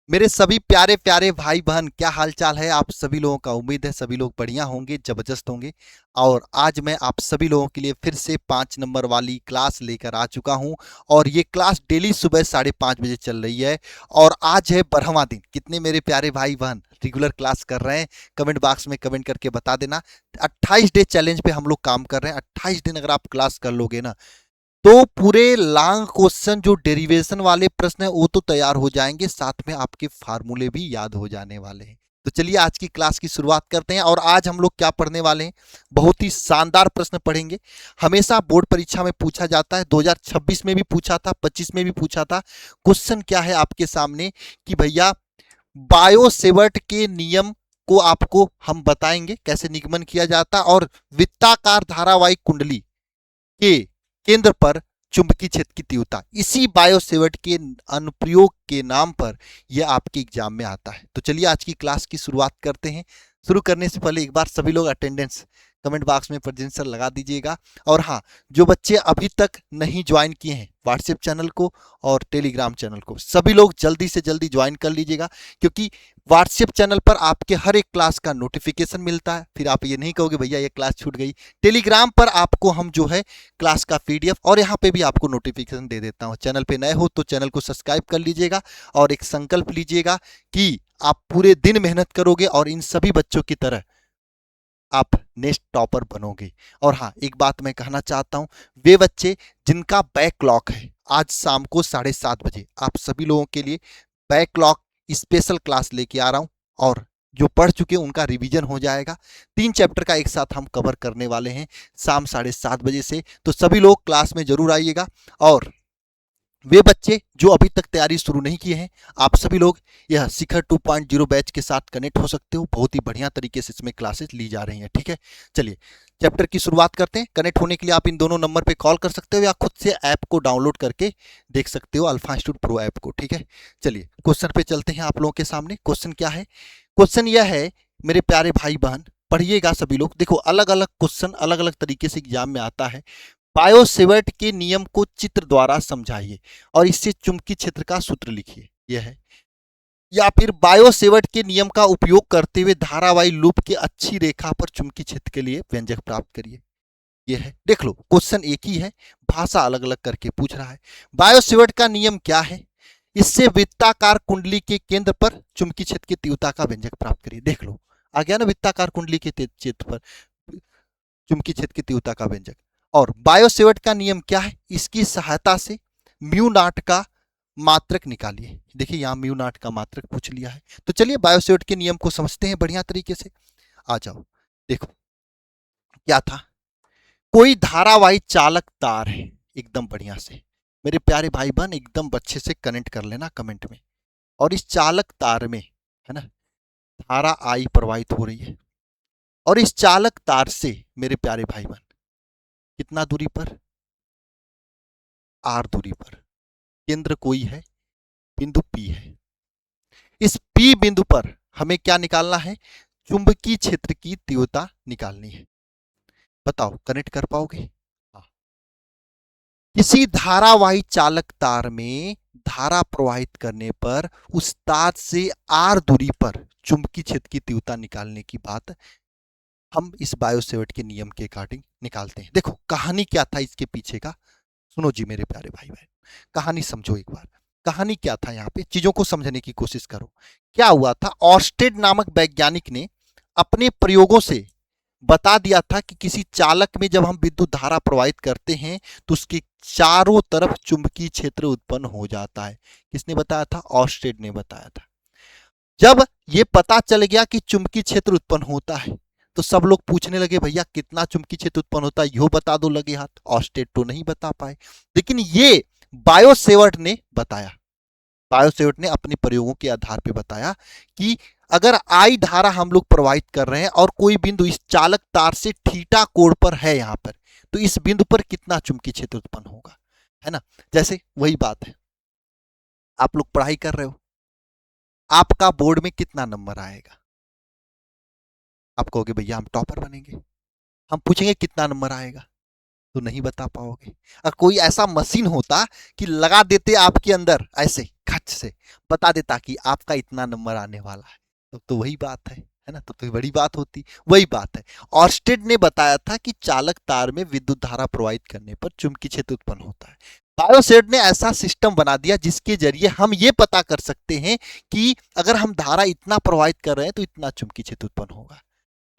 मेरे सभी प्यारे प्यारे भाई बहन, क्या हाल चाल है आप सभी लोगों का। उम्मीद है सभी लोग बढ़िया होंगे, जबरदस्त होंगे। और आज मैं आप सभी लोगों के लिए फिर से 5 नंबर वाली क्लास लेकर आ चुका हूं। और ये क्लास डेली सुबह 5:30 बजे चल रही है। और आज है 12वां दिन। कितने मेरे प्यारे भाई बहन रेगुलर क्लास कर रहे हैं, कमेंट बॉक्स में कमेंट करके बता देना। 28 डे चैलेंज पे हम लोग काम कर रहे हैं। 28 दिन अगर आप क्लास कर लोगे ना, तो पूरे लॉन्ग क्वेश्चन जो डेरिवेशन वाले प्रश्न है वो तो तैयार हो जाएंगे, साथ में आपके फार्मूले भी याद हो जाने वाले हैं। तो चलिए आज की क्लास की शुरुआत करते हैं। और आज हम लोग क्या पढ़ने वाले हैं, बहुत ही शानदार प्रश्न पढ़ेंगे। हमेशा बोर्ड परीक्षा में पूछा जाता है, 2026 में भी पूछा था, 25 में भी पूछा था। क्वेश्चन क्या है आपके सामने कि भैया बायोसेवर्ट के नियम को आपको हम बताएंगे कैसे निगमन किया जाता है। और वृत्ताकार धारावाहिक कुंडली के केंद्र पर चुंबकीय क्षेत्र की तीव्रता, इसी बायोसेवर्ट के अनुप्रयोग के नाम पर यह आपके एग्जाम में आता है। तो चलिए आज की क्लास की शुरुआत करते हैं। शुरू करने से पहले एक बार सभी लोग अटेंडेंस कमेंट बॉक्स में प्रेजेंट लगा दीजिएगा। और हाँ, जो बच्चे अभी तक नहीं ज्वाइन किए हैं व्हाट्सएप चैनल को और टेलीग्राम चैनल को, सभी लोग जल्दी से जल्दी ज्वाइन कर लीजिएगा। क्योंकि व्हाट्सएप चैनल पर आपके हर एक क्लास का नोटिफिकेशन मिलता है, फिर आप ये नहीं कहोगे भैया ये क्लास छूट गई। टेलीग्राम पर आपको हम जो है क्लास का पीडीएफ और यहाँ पे भी आपको नोटिफिकेशन दे देता हूँ। चैनल पे नए हो तो चैनल को सब्सक्राइब कर लीजिएगा और एक संकल्प लीजिएगा कि आप पूरे दिन मेहनत करोगे और इन सभी बच्चों की तरह आप नेक्स्ट टॉपर बनोगे। और हाँ, एक बात मैं कहना चाहता हूँ, वे बच्चे जिनका बैकलॉग है, आज शाम को 7:30 बजे आप सभी लोगों के लिए बैकलॉग स्पेशल क्लास लेके आ रहा हूँ। और जो पढ़ चुके हैं उनका रिवीजन हो जाएगा। 3 चैप्टर का एक साथ हम कवर करने वाले हैं शाम 7:30 बजे से। तो सभी लोग क्लास में जरूर आइएगा। और वे बच्चे जो अभी तक तैयारी शुरू नहीं किए हैं, आप सभी लोग यह शिखर 2.0 बैच के साथ कनेक्ट हो सकते हो। बहुत ही बढ़िया तरीके से इसमें क्लासेस ली जा रही हैं, ठीक है। चलिए चैप्टर की शुरुआत करते हैं। कनेक्ट होने के लिए आप इन दोनों नंबर पे कॉल कर सकते हो या खुद से ऐप को डाउनलोड करके देख सकते हो, अल्फा इंस्टीट्यूट प्रो ऐप को, ठीक है। चलिए क्वेश्चन पे चलते हैं आप लोगों के सामने। क्वेश्चन क्या है, क्वेश्चन यह है मेरे प्यारे भाई बहन, पढ़िएगा सभी लोग। देखो अलग अलग क्वेश्चन अलग अलग तरीके से एग्जाम में आता है। बायोसेवर्ट के नियम को चित्र द्वारा समझाइए और इससे चुंबकीय क्षेत्र का सूत्र लिखिए, यह है। या फिर बायोसेवर्ट के नियम का उपयोग करते हुए धारावाही लूप की अच्छी रेखा पर चुंबकीय क्षेत्र के लिए व्यंजक प्राप्त करिए, यह है। देख लो क्वेश्चन एक ही है, भाषा अलग अलग करके पूछ रहा है। बायोसेवर्ट का नियम क्या है, इससे वृत्ताकार कुंडली के केंद्र पर चुंबकीय क्षेत्र की तीव्रता का व्यंजक प्राप्त करिए। देख लो आ गया ना, वृत्ताकार कुंडली के क्षेत्र पर चुंबकीय क्षेत्र की तीव्रता का व्यंजक। और बायोसेवर्ट का नियम क्या है, इसकी सहायता से म्यू नॉट का मात्रक निकालिए। देखिए यहाँ म्यू नॉट का मात्रक पूछ लिया है। तो चलिए बायोसेवर्ट के नियम को समझते हैं बढ़िया तरीके से। आ जाओ, देखो क्या था, कोई धारावाही चालक तार है, एकदम बढ़िया से मेरे प्यारे भाई बहन एकदम अच्छे से कनेक्ट कर लेना कमेंट में। और इस चालक तार में है ना, धारा आई प्रवाहित हो रही है। और इस चालक तार से मेरे प्यारे भाई बहन कितना दूरी पर, आर दूरी पर केंद्र कोई है, बिंदु पी है। इस पी बिंदु पर हमें क्या निकालना है, चुंबकीय क्षेत्र की तीव्रता निकालनी है। बताओ कनेक्ट कर पाओगे। हाँ। किसी धारावाही चालक तार में धारा प्रवाहित करने पर उस तार से आर दूरी पर चुंबकीय क्षेत्र की तीव्रता निकालने की बात हम इस बायोसेवर्ट के नियम के अकॉर्डिंग निकालते हैं। देखो कहानी क्या था इसके पीछे का, सुनो जी मेरे प्यारे भाई बहन, कहानी समझो एक बार। कहानी क्या था, यहाँ पे चीजों को समझने की कोशिश करो। क्या हुआ था, ऑर्स्टेड नामक वैज्ञानिक ने अपने प्रयोगों से बता दिया था कि किसी चालक में जब हम विद्युत धारा प्रवाहित करते हैं तो उसके चारों तरफ चुंबकीय क्षेत्र उत्पन्न हो जाता है। किसने बताया था, ऑर्स्टेड ने बताया था। जब ये पता चल गया कि चुंबकीय क्षेत्र उत्पन्न होता है, तो सब लोग पूछने लगे भैया कितना चुंबकीय क्षेत्र उत्पन्न होता है, यो बता दो, लगे हाथ। ऑर्स्टेड तो नहीं बता पाए, लेकिन ये बायोसेवर्ट ने बताया। बायोसेवर्ट ने अपने प्रयोगों के आधार पर बताया कि अगर आई धारा हम लोग प्रवाहित कर रहे हैं और कोई बिंदु इस चालक तार से थीटा कोण पर है यहां पर, तो इस बिंदु पर कितना चुंबकीय क्षेत्र उत्पन्न होगा, है ना। जैसे वही बात है, आप लोग पढ़ाई कर रहे हो, आपका बोर्ड में कितना नंबर आएगा, आप कहोगे भैया हम टॉपर बनेंगे। हम पूछेंगे कितना नंबर आएगा, तो नहीं बता पाओगे। और कोई ऐसा मशीन होता कि लगा देते आपके अंदर ऐसे खच से, बता देता कि आपका इतना नंबर आने वाला है, तो वही बात है ना, तो बड़ी बात होती। वही बात है। ऑर्स्टेड ने बताया था कि चालक तार में विद्युत धारा प्रवाहित करने पर चुंबकीय क्षेत्र उत्पन्न होता है। बायोसेड ने ऐसा सिस्टम बना दिया जिसके जरिए हम ये पता कर सकते हैं कि अगर हम धारा इतना प्रवाहित कर रहे हैं तो इतना चुंबकीय क्षेत्र उत्पन्न होगा,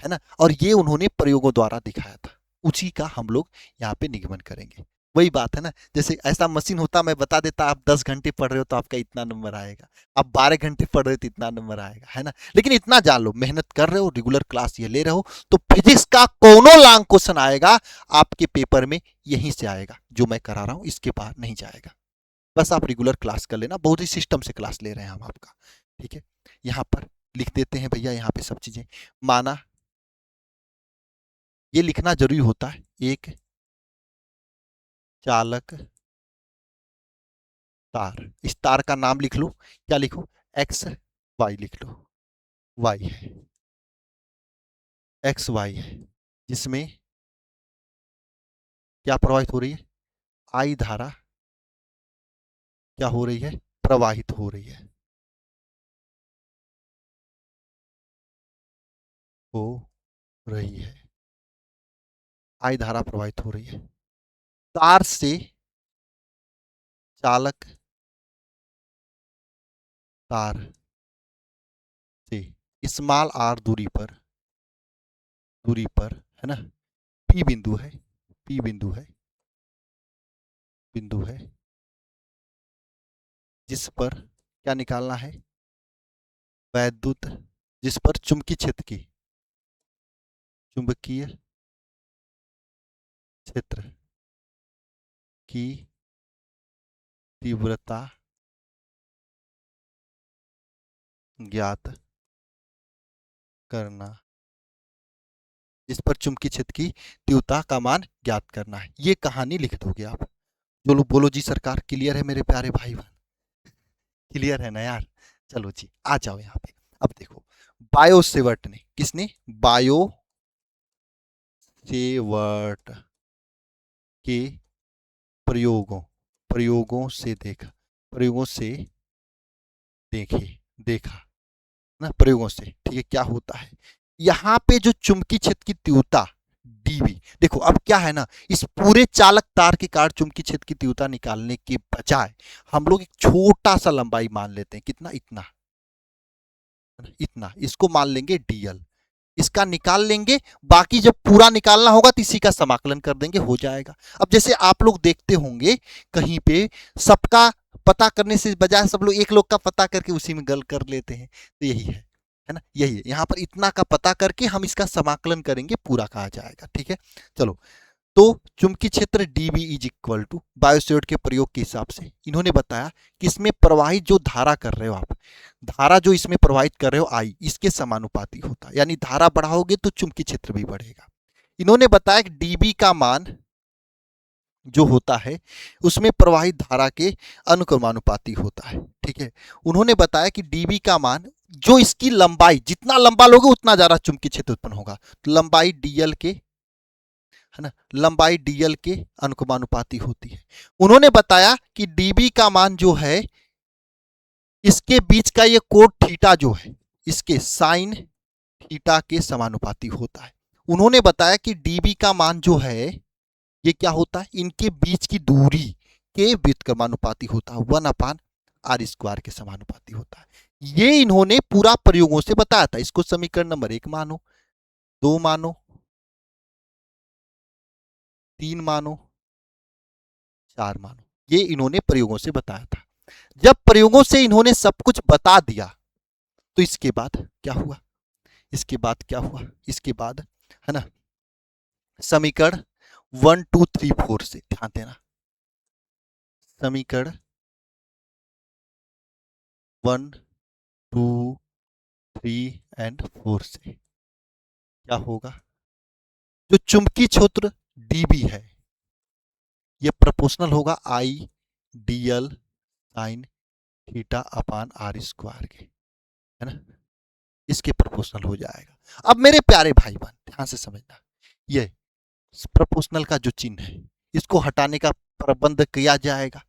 है ना। और ये उन्होंने प्रयोगों द्वारा दिखाया था, उसी का हम लोग यहाँ पे निगमन करेंगे। वही बात है ना, जैसे ऐसा मशीन होता, मैं बता देता आप 10 घंटे पढ़ रहे हो तो आपका इतना नंबर आएगा, आप 12 घंटे पढ़ रहे हो तो इतना नंबर आएगा, है ना। लेकिन इतना जान लो, मेहनत कर रहे हो, रेगुलर क्लास ये ले रहे हो, तो फिजिक्स का कोनो लॉन्ग क्वेश्चन आएगा आपके पेपर में, यहीं से आएगा, जो मैं करा रहा हूँ इसके बाहर नहीं जाएगा। बस आप रेगुलर क्लास कर लेना, बहुत ही सिस्टम से क्लास ले रहे हैं हम आपका, ठीक है। यहाँ पर लिख देते हैं भैया, यहाँ पे सब चीजें माना, ये लिखना जरूरी होता है। एक चालक तार, इस तार का नाम लिख लो, क्या लिखो, एक्स वाई लिख लो, वाई है, एक्स वाई है, जिसमें क्या प्रवाहित हो रही है, आई धारा क्या हो रही है, प्रवाहित हो रही है, हो रही है, आई धारा प्रवाहित हो रही है। तार से चालक तार से स्मॉल आर दूरी पर, है ना, पी बिंदु है, पी बिंदु है जिस पर क्या निकालना है, वैद्युत, जिस पर चुंबकीय क्षेत्र की तीव्रता ज्ञात करना, जिस पर चुंबकीय क्षेत्र की तीव्रता का मान ज्ञात करना है। ये कहानी लिख दोगे आप। जो लोग बोलो जी सरकार, क्लियर है मेरे प्यारे भाई बहन, क्लियर है ना यार। चलो जी आ जाओ यहाँ पे। अब देखो, बायोसेवर्ट ने, किसने, बायोसेवर्ट के प्रयोगों प्रयोगों से देखे देखा ना, प्रयोगों से, ठीक है, क्या होता है यहाँ पे जो चुंबकीय क्षेत्र की तीव्रता डीवी, देखो अब क्या है ना, इस पूरे चालक तार के कारण चुंबकीय क्षेत्र की तीव्रता निकालने के बजाय हम लोग एक छोटा सा लंबाई मान लेते हैं, कितना, इतना, इतना, इसको मान लेंगे डीएल, इसका निकाल लेंगे, बाकी जब पूरा निकालना होगा तो इसी का समाकलन कर देंगे, हो जाएगा। अब जैसे आप लोग देखते होंगे कहीं पे, सबका पता करने से बजाय सब लोग एक लोग का पता करके उसी में गल कर लेते हैं, तो यही है ना, यही है। यहाँ पर इतना का पता करके हम इसका समाकलन करेंगे, पूरा कहा जाएगा, ठीक है। चलो, तो चुंबकीय क्षेत्र dB इज इक्वल टू, बायोसेवर्ट के प्रयोग के हिसाब से इन्होंने बताया कि इसमें प्रवाहित जो धारा कर रहे हो आप, धारा जो इसमें प्रवाहित कर रहे हो आई, इसके समानुपाती होता है, यानी धारा बढ़ाओगे तो चुंबकीय क्षेत्र भी बढ़ेगा। इन्होंने बताया कि dB का मान जो होता है उसमें प्रवाहित धारा के अनुक्रमानुपाती होता है, ठीक है। उन्होंने बताया कि dB का मान, जो इसकी लंबाई, जितना लंबा लोगे उतना ज्यादा चुंबकीय क्षेत्र उत्पन्न होगा, तो लंबाई dl के, है ना, लंबाई dl के अनुक्रमानुपाती होती है। उन्होंने बताया कि dB का मान जो है, इसके बीच का ये कोण थीटा जो है, इसके साइन थीटा के समानुपाती होता है। उन्होंने बताया कि dB का मान जो है, ये क्या होता है, इनके बीच की दूरी के व्युत्क्रमानुपाती होता है, 1/r² के समानुपाती होता है। ये इन्होंने पूरा प्रयोगों से बताया था। इसको समीकरण नंबर 1 मानो, 2 मानो, 3 मानो, 4 मानो, ये इन्होंने प्रयोगों से बताया था। जब प्रयोगों से इन्होंने सब कुछ बता दिया तो इसके बाद क्या हुआ, इसके बाद, है ना, समीकरण 1 2 3 4 से, ध्यान देना, समीकरण 1 2 3 एंड 4 से क्या होगा, जो चुंबकीय क्षेत्र dB है, ये प्रोपोर्शनल होगा आई dl साइन थीटा अपान r² के, है ना, इसके प्रोपोर्शनल हो जाएगा। अब मेरे प्यारे भाई बहन ध्यान से समझना, ये प्रपोर्शनल का जो चिन्ह है इसको हटाने का प्रबंध किया जाएगा।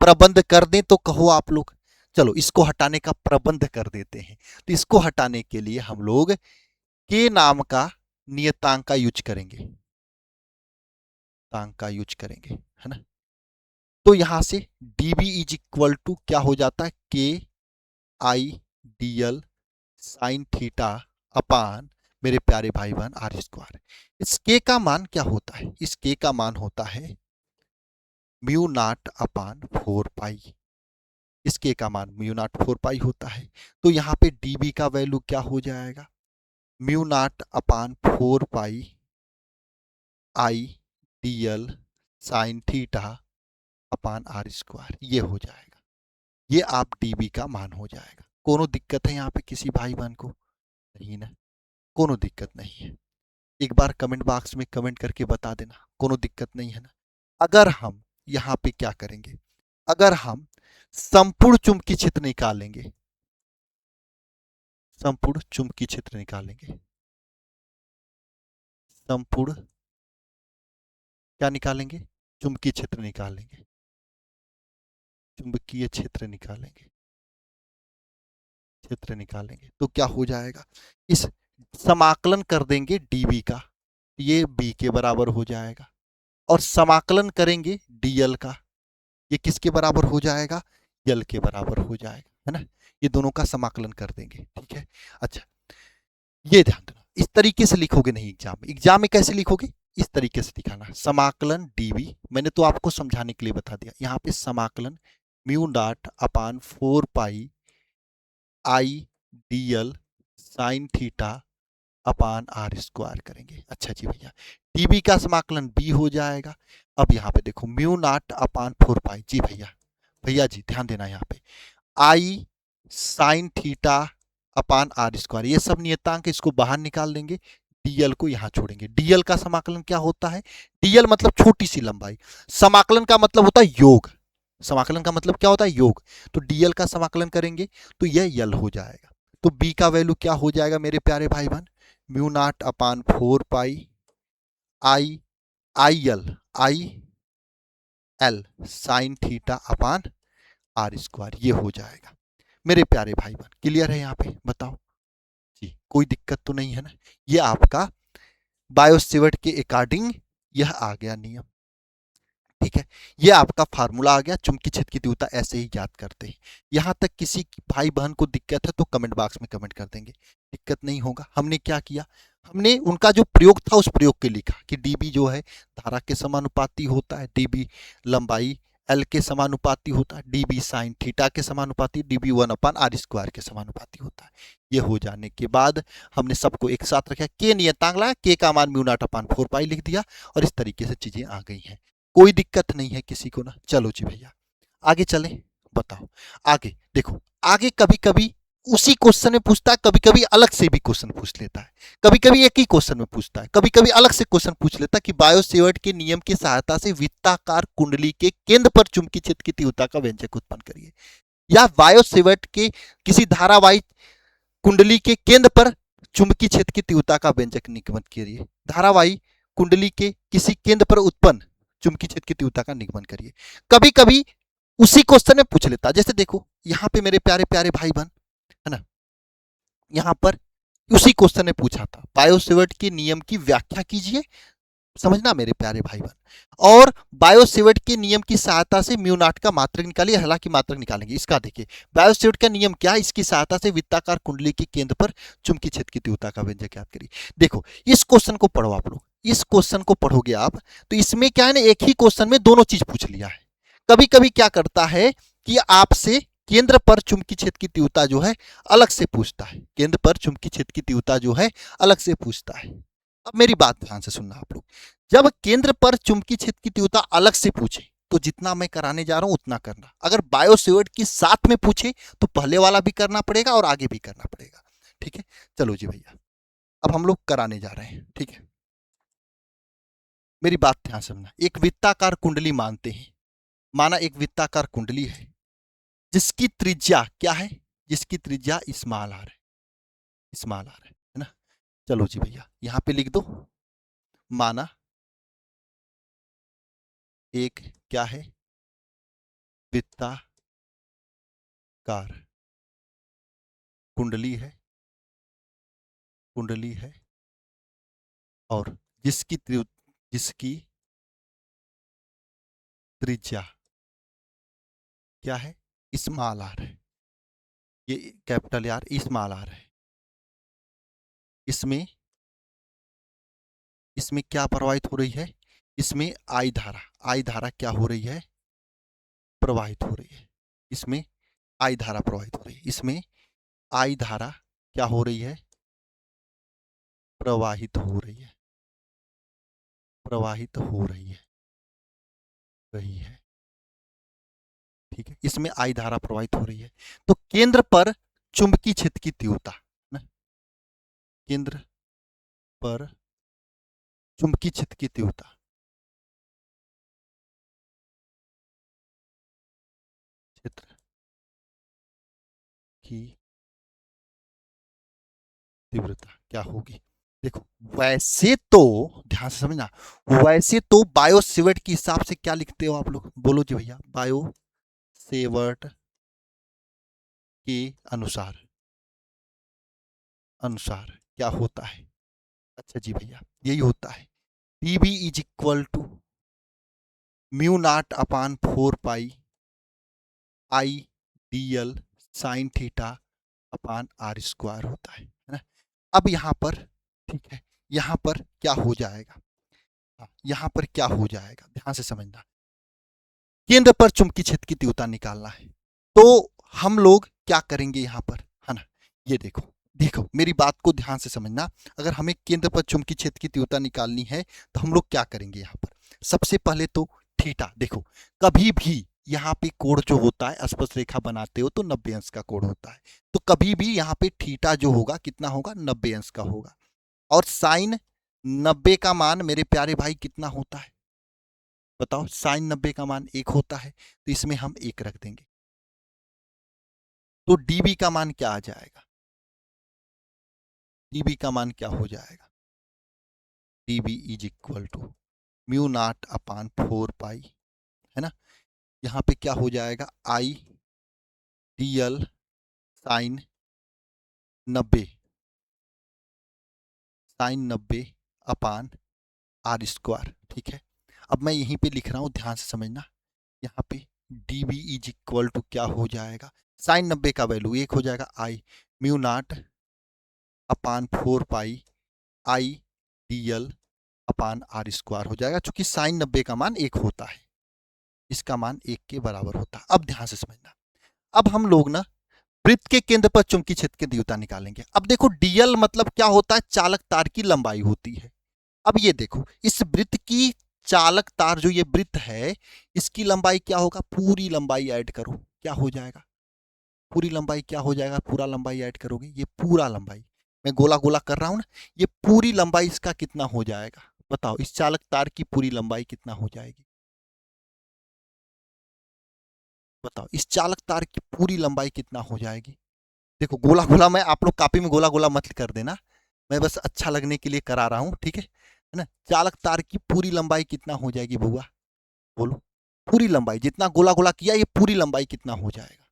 प्रबंध कर दें तो कहो आप लोग। चलो इसको हटाने का प्रबंध कर देते हैं। तो इसको हटाने के लिए हम लोग के नाम का नियतांक का यूज करेंगे, तांक का यूज करेंगे, है ना। तो यहां से db इज इक्वल टू क्या हो जाता है, के I D L sine theta अपान मेरे प्यारे भाई बहन आर स्क्वायर। इस के का मान क्या होता है, इस के का मान होता है म्यू नॉट अपान 4 पाई। इस के का मान म्यू नॉट 4 पाई होता है। तो यहाँ पे db का वैल्यू क्या हो जाएगा, mu not upon 4 pi I D L sine theta upon are square, ये हो जाएगा। ये आप db का मान हो जाएगा। कोनो दिक्कत है यहाँ पे किसी भाई बहन को? नहीं ना, कोनो दिक्कत नहीं है। एक बार कमेंट बॉक्स में कमेंट करके बता देना, कोनो दिक्कत नहीं है ना। अगर हम यहाँ पे क्या करेंगे, अगर हम संपूर्ण चुंबकीय क्षेत्र निकालेंगे, संपूर्ण चुंबकीय क्षेत्र निकालेंगे, संपूर्ण क्या निकालेंगे, चुंबकीय क्षेत्र निकालेंगे, चुंबकीय क्षेत्र निकालेंगे, क्षेत्र निकालेंगे तो क्या हो जाएगा, इस समाकलन कर देंगे dv का, ये b के बराबर हो जाएगा। और समाकलन करेंगे dl का, ये किसके बराबर हो जाएगा, यल के बराबर हो जाएगा, है ना। ये दोनों का समाकलन कर देंगे, ठीक है। अच्छा ये ध्यान देना, इस तरीके से लिखोगे नहीं एग्जाम में। एग्जाम में कैसे लिखोगे, इस तरीके से दिखाना, समाकलन dv, मैंने तो आपको समझाने के लिए बता दिया। यहाँ पे समाकलन mu dot upon 4 pi I D L sine theta upon are square करेंगे। अच्छा जी भैया, dv का समाकलन b हो जाएगा। अब यहाँ पे देखो म्यू नॉट अपान 4 पाई, जी भैया, भैया जी ध्यान देना, यहाँ पे I sine theta upon are square, ये सब नियतांक इसको बाहर निकाल देंगे, dl को यहाँ छोड़ेंगे। dl का समाकलन क्या होता है, dl मतलब छोटी सी लंबाई, समाकलन का मतलब होता है योग, समाकलन का मतलब क्या होता है, योग। तो dl का समाकलन करेंगे तो यह यल हो जाएगा। तो b का वैल्यू क्या हो जाएगा मेरे प्यारे भाई बहन, mu not upon 4 pi I I L sine theta upon are square, ये हो जाएगा मेरे प्यारे भाई बहन। क्लियर है यहाँ पे, बताओ जी, कोई दिक्कत तो नहीं है ना। ये आपका बायोसेवर्ट के अकॉर्डिंग यह आ गया नियम, ठीक है। ये आपका फार्मूला आ गया, चुंबकीय क्षेत्र की तीव्रता ऐसे ही याद करते हैं। यहां तक किसी भाई बहन को दिक्कत है तो कमेंट बॉक्स में कमेंट कर देंगे, दिक्कत नहीं होगा। हमने क्या किया, हमने उनका जो प्रयोग था उस प्रयोग के लिखा कि db जो है धारा के समानुपाती होता है, db लंबाई एल के समानुपाती होता है, db साइन थीटा के समानुपाती, db1/r² के समानुपाती होता है। ये हो जाने के बाद हमने सबको एक साथ रखा, के नियतांक लाया, के का मान म्यू नॉट अपान 4 पाई लिख दिया, और इस तरीके से चीजें आ गई हैं। कोई दिक्कत नहीं है किसी को ना। चलो जी भैया आगे चले, बताओ आगे। देखो आगे कभी कभी उसी क्वेश्चन में पूछता है, कभी कभी अलग से भी क्वेश्चन पूछ लेता है, कभी कभी एक ही क्वेश्चन में पूछता है, कभी कभी अलग से क्वेश्चन पूछ लेता है कि बायोसेवर्ट के नियम की सहायता से वृत्ताकार कुंडली के केंद्र पर चुंबकीय क्षेत्र की तीव्रता का व्यंजक उत्पन्न करिए, या बायोसेवर्ट के किसी धारावाही कुंडली के केंद्र पर चुंबकीय क्षेत्र की तीव्रता का व्यंजक निगमन करिए, धारावाही कुंडली के किसी केंद्र पर उत्पन्न चुंबकीय क्षेत्र की तीव्रता का निगमन करिए। कभी कभी उसी क्वेश्चन में पूछ लेता, जैसे देखो यहाँ पे मेरे प्यारे प्यारे भाई बहन, है ना, यहाँ पर उसी क्वेश्चन ने पूछा था बायोसेवर्ट के नियम की व्याख्या कीजिए, समझना मेरे प्यारे भाई बहन, और बायोसेवर्ट के नियम की सहायता से म्यू नॉट का मात्रक निकालिए, हालांकि मात्रक निकालेंगे। इसका देखिए बायोसेवर्ट का नियम क्या है, इसकी सहायता से वृत्ताकार कुंडली के केंद्र पर चुंबकीय क्षेत्र की तीव्रता का व्यंजक याद करिए। देखो इस क्वेश्चन को पढ़ो आप लोग, इस क्वेश्चन को पढ़ोगे आप तो इसमें क्या है ना, एक ही क्वेश्चन में दोनों चीज पूछ लिया है। कभी कभी क्या करता है कि आपसे केंद्र पर चुंबकीय क्षेत्र की तीव्रता जो है अलग से पूछता है, केंद्र पर चुंबकीय क्षेत्र की तीव्रता जो है अलग से पूछता है। अब मेरी बात ध्यान से सुनना आप लोग, जब केंद्र पर चुंबकीय क्षेत्र की तीव्रता अलग से पूछे तो जितना मैं कराने जा रहा हूं उतना करना, अगर बायोसेवर्ट की साथ में पूछे तो पहले वाला भी करना पड़ेगा और आगे भी करना पड़ेगा, ठीक है। चलो जी भैया अब हम लोग कराने जा रहे हैं, ठीक है। मेरी बात ध्यान से सुनना, एक वृत्ताकार कुंडली मानते हैं, माना एक वृत्ताकार कुंडली है जिसकी त्रिज्या क्या है, जिसकी त्रिज्या स्मॉल आर है, स्मॉल आर है ना। चलो जी भैया यहाँ पे लिख दो, माना एक क्या है, वृत्ताकार कुंडली है, कुंडली है, और जिसकी त्रिज्या क्या है, स्मॉल आर है। ये कैपिटल आर स्मॉल आर है। इसमें इसमें क्या प्रवाहित हो रही है, इसमें आई धारा क्या हो रही है, प्रवाहित हो रही है। इसमें आई धारा प्रवाहित हो रही है। इसमें आई धारा क्या हो रही है, प्रवाहित हो रही है, प्रवाहित हो रही है। ठीक है, इसमें आई धारा प्रवाहित हो रही है। तो केंद्र पर चुंबकीय क्षेत्र की तीव्रता, केंद्र पर चुंबकीय क्षेत्र की तीव्रता, क्षेत्र की तीव्रता क्या होगी। देखो वैसे तो ध्यान से समझना, वैसे तो बायो सेवर्ट के हिसाब से क्या लिखते हो आप लोग, बोलो जी भैया, बायो सेवर्ट के अनुसार अनुसार क्या होता है। अच्छा जी भैया, यही होता है, TB is equal to mu not upon 4 pi I D L sine theta upon are square होता है ना। अब यहाँ पर ठीक है, यहाँ पर क्या हो जाएगा, यहाँ पर क्या हो जाएगा, ध्यान से समझना। केंद्र पर चुंबकीय क्षेत्र की तीव्रता निकालना है, तो हम लोग क्या करेंगे यहाँ पर, है ना। ये देखो देखो मेरी बात को ध्यान से समझना। अगर हमें केंद्र पर चुंबकीय क्षेत्र की तीव्रता निकालनी है तो हम लोग क्या करेंगे यहाँ पर, सबसे पहले तो थीटा देखो, कभी भी यहाँ पे कोण जो होता है, स्पर्श रेखा बनाते हो तो 90 अंश का कोण होता है। तो कभी भी यहाँ पे थीटा जो होगा कितना होगा, 90 अंश का होगा। और साइन 90 का मान मेरे प्यारे भाई कितना होता है, बताओ, साइन 90 का मान 1 होता है, तो इसमें हम 1 रख देंगे। तो डीबी का मान क्या आ जाएगा, डीबी का मान क्या हो जाएगा, dB is equal to mu not upon 4 pi, है ना। यहाँ पे क्या हो जाएगा, I D L sine 90, sine 90 upon are square. ठीक है, अब मैं यहीं पे लिख रहा हूँ, ध्यान से समझना। यहाँ पे D B is equal to क्या हो जाएगा, साइन 90 का वैल्यू 1 हो जाएगा, I mu not upon 4 pi I D l upon are square हो जाएगा, चूंकि साइन 90 का मान 1 होता है, इसका मान 1 के बराबर होता है। अब ध्यान से समझना, अब हम लोग ना वृत्त के केंद्र पर चुंबकीय क्षेत्र की तीव्रता निकालेंगे। अब देखो डीएल मतलब क्या होता है, चालक तार की लंबाई होती है। अब ये देखो, इस वृत्त की चालक तार जो ये वृत्त है, इसकी लंबाई क्या होगा, पूरी लंबाई ऐड करो, क्या हो जाएगा, पूरी लंबाई क्या हो जाएगा, पूरा लंबाई ऐड करोगे, ये पूरा लंबाई, मैं गोला गोला कर रहा हूं ना, ये पूरी लंबाई इसका कितना हो जाएगा, बताओ, इस चालक तार की पूरी लंबाई कितना हो जाएगी, बताओ, इस चालक तार की पूरी लंबाई कितना हो जाएगी। देखो गोला गोला, मैं आप लोग कॉपी में गोला गोला मत कर देना, मैं बस अच्छा लगने के लिए करा रहा हूँ, ठीक है ना। चालक तार की पूरी लंबाई कितना हो जाएगी बुआ, बोलो, पूरी लंबाई जितना गोला गोला किया, ये पूरी लंबाई कितना हो जाएगा,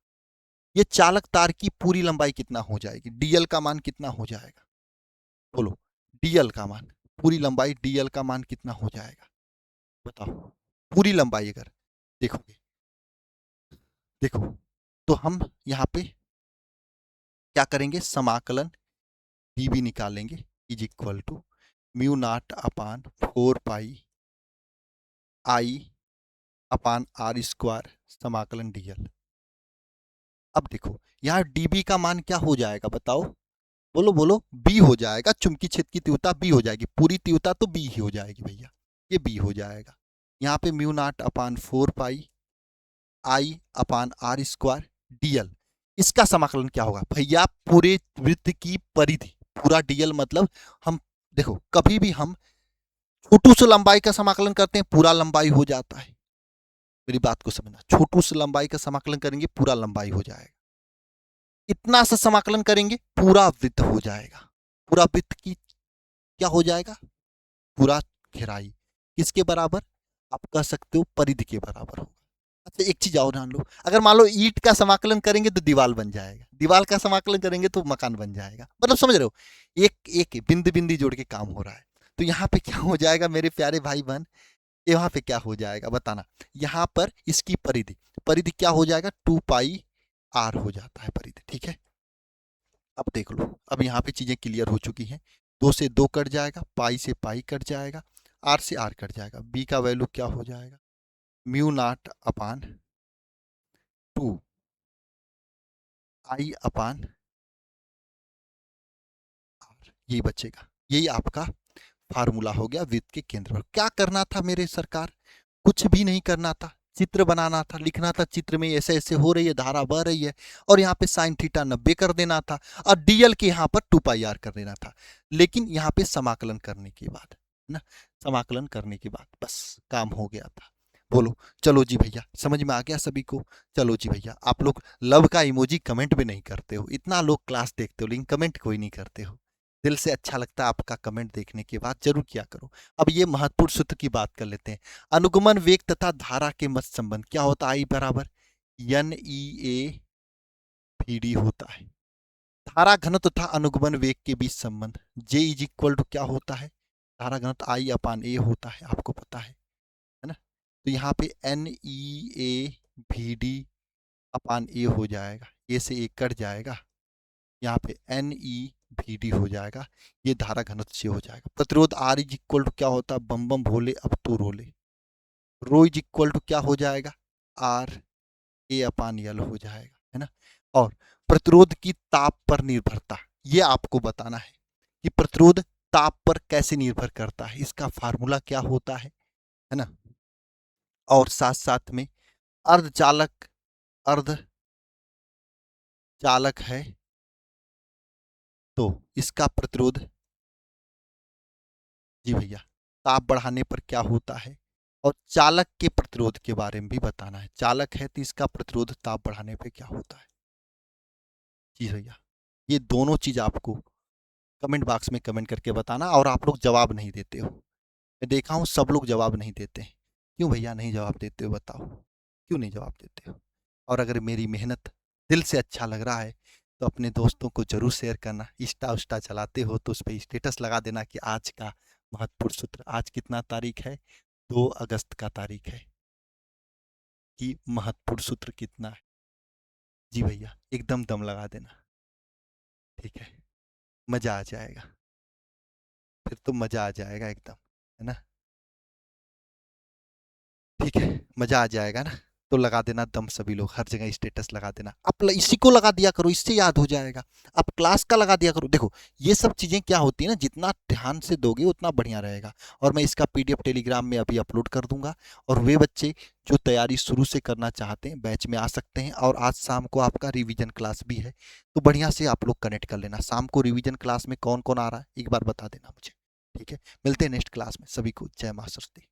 ये चालक तार की पूरी लंबाई कितना हो जाएगी, डीएल का मान कितना हो जाएगा, बोलो, डीएल का मान, पूरी लंबाई डीएल का मान कितना हो जाएगा, बताओ, पूरी लंबाई अगर देखोगे, देखो, तो हम यहाँ पे क्या करेंगे, समाकलन डीबी निकालेंगे, is equal to mu not upon 4 pi I upon are square समाकलन डीएल। अब देखो यहाँ डीबी का मान क्या हो जाएगा, बताओ, बोलो बोलो, बी हो जाएगा, चुंबकीय क्षेत्र की तीव्रता बी हो जाएगी, पूरी तीव्रता तो बी ही हो जाएगी भैया, ये बी हो जाएगा। यहाँ पे mu not upon 4 pi I upon are square DL, इसका समाकलन क्या होगा भैया, पूरे वृत्त की परिधि, पूरा डीएल मतलब, हम देखो कभी भी हम छोटू से लंबाई का समाकलन करते हैं, पूरा लंबाई हो जाता है, मेरी बात को समझना, छोटू से लंबाई का समाकलन करेंगे पूरा लंबाई हो जाएगा, इतना सा समाकलन करेंगे पूरा वृत्त हो जाएगा, पूरा वृत्त की क्या हो जाएगा, पूरा घेराई किसके बराबर, आप कह सकते हो परिधि के बराबर होगा। अच्छा एक चीज और जान लो, अगर मान लो ईंट का समाकलन करेंगे तो दीवार बन जाएगा, दीवार का समाकलन करेंगे तो मकान बन जाएगा, मतलब समझ रहे हो, एक एक बिंदु बिंदु जोड़ के काम हो रहा है। तो यहाँ पे क्या हो जाएगा मेरे प्यारे भाई बहन, यहाँ पे क्या हो जाएगा बताना। यहाँ पर इसकी परिधि, परिधि क्या हो जाएगा, 2 पाई r हो जाता है परिधि, ठीक है। अब देख लो, अब यहाँ पे चीजें क्लियर हो चुकी हैं। 2 से 2 कट जाएगा, पाई से पाई कट जाएगा, r से r कट जाएगा, b का वैल्यू क्या हो जाएगा, म्यू नॉट अपान 2 I/r, यही बचेगा। यही आपका फार्मूला हो गया वृत्त के केंद्र पर। क्या करना था मेरे सरकार, कुछ भी नहीं करना था, चित्र बनाना था, लिखना था चित्र में ऐसे ऐसे हो रही है, धारा बह रही है, और यहाँ पे साइन थीटा 90 कर देना था, और डीएल के यहाँ पर 2 पाई r कर देना था। लेकिन यहाँ पे समाकलन करने के बाद ना, समाकलन करने के बाद बस काम हो गया था। बोलो चलो जी भैया, समझ में आ गया सभी को। चलो जी भैया, आप लोग लव का इमोजी कमेंट भी नहीं करते हो, इतना लोग क्लास देखते हो लेकिन कमेंट कोई नहीं करते हो। दिल से अच्छा लगता है आपका कमेंट देखने के बाद, जरूर किया करो। अब ये महत्वपूर्ण सूत्र की बात कर लेते हैं। अनुगमन वेग तथा धारा के मध्य संबंध क्या होता है, I बराबर NEA/VD होता है। धारा घनत्व तथा अनुगमन वेग के बीच संबंध J इज इक्वल टू क्या होता है, धारा घनत्व I/A होता है, आपको पता है ना। तो यहाँ पे NEA/VD/A हो जाएगा, A से A कट जाएगा, यहाँ पे NEVD हो जाएगा, ये धारा घनत्व से हो जाएगा। प्रतिरोध R इज इक्वल टू क्या होता है, बम बम भोले अब तो रोले, रो इज इक्वल टू क्या हो जाएगा, RA/L हो जाएगा, है ना। और प्रतिरोध की ताप पर निर्भरता, ये आपको बताना है कि प्रतिरोध ताप पर कैसे निर्भर करता है, इसका फार्मूला क्या होता है ना। और साथ साथ में अर्धचालक, अर्धचालक है तो इसका प्रतिरोध, जी भैया, ताप बढ़ाने पर क्या होता है, और चालक के प्रतिरोध के बारे में भी बताना है। चालक है तो इसका प्रतिरोध ताप बढ़ाने पे क्या होता है। जी भैया, ये दोनों चीज आपको कमेंट बॉक्स में कमेंट करके बताना। और आप लोग जवाब नहीं देते हो, मैं देखा हूँ सब लोग जवाब नहीं देते हैं। क्यों भैया नहीं जवाब देते हो, बताओ क्यों नहीं जवाब देते हो। और अगर मेरी मेहनत दिल से अच्छा लग रहा है तो अपने दोस्तों को जरूर शेयर करना। इंस्टा उस्टा चलाते हो तो उस पर स्टेटस लगा देना कि आज का महत्वपूर्ण सूत्र, आज कितना तारीख है, 2 अगस्त का तारीख है, कि महत्वपूर्ण सूत्र कितना है। जी भैया, एकदम दम लगा देना, ठीक है, मजा आ जाएगा, फिर तो मजा आ जाएगा एकदम, है ना। ठीक है, मजा आ जाएगा ना। तो लगा देना दम, सभी लोग हर जगह स्टेटस लगा देना। आप इसी को लगा दिया करो, इससे याद हो जाएगा। आप क्लास का लगा दिया करो। देखो ये सब चीजें क्या होती है ना, जितना ध्यान से दोगे उतना बढ़िया रहेगा। और मैं इसका PDF टेलीग्राम में अभी अपलोड कर दूंगा, और वे बच्चे जो तैयारी शुरू से करना चाहते हैं बैच में आ सकते हैं। और आज शाम को आपका रिवीजन क्लास भी है, तो बढ़िया से आप लोग कनेक्ट कर लेना। शाम को रिवीजन क्लास में कौन कौन आ रहा है एक बार बता देना मुझे, ठीक है। मिलते हैं नेक्स्ट क्लास में, सभी को जय मां सरस्वती।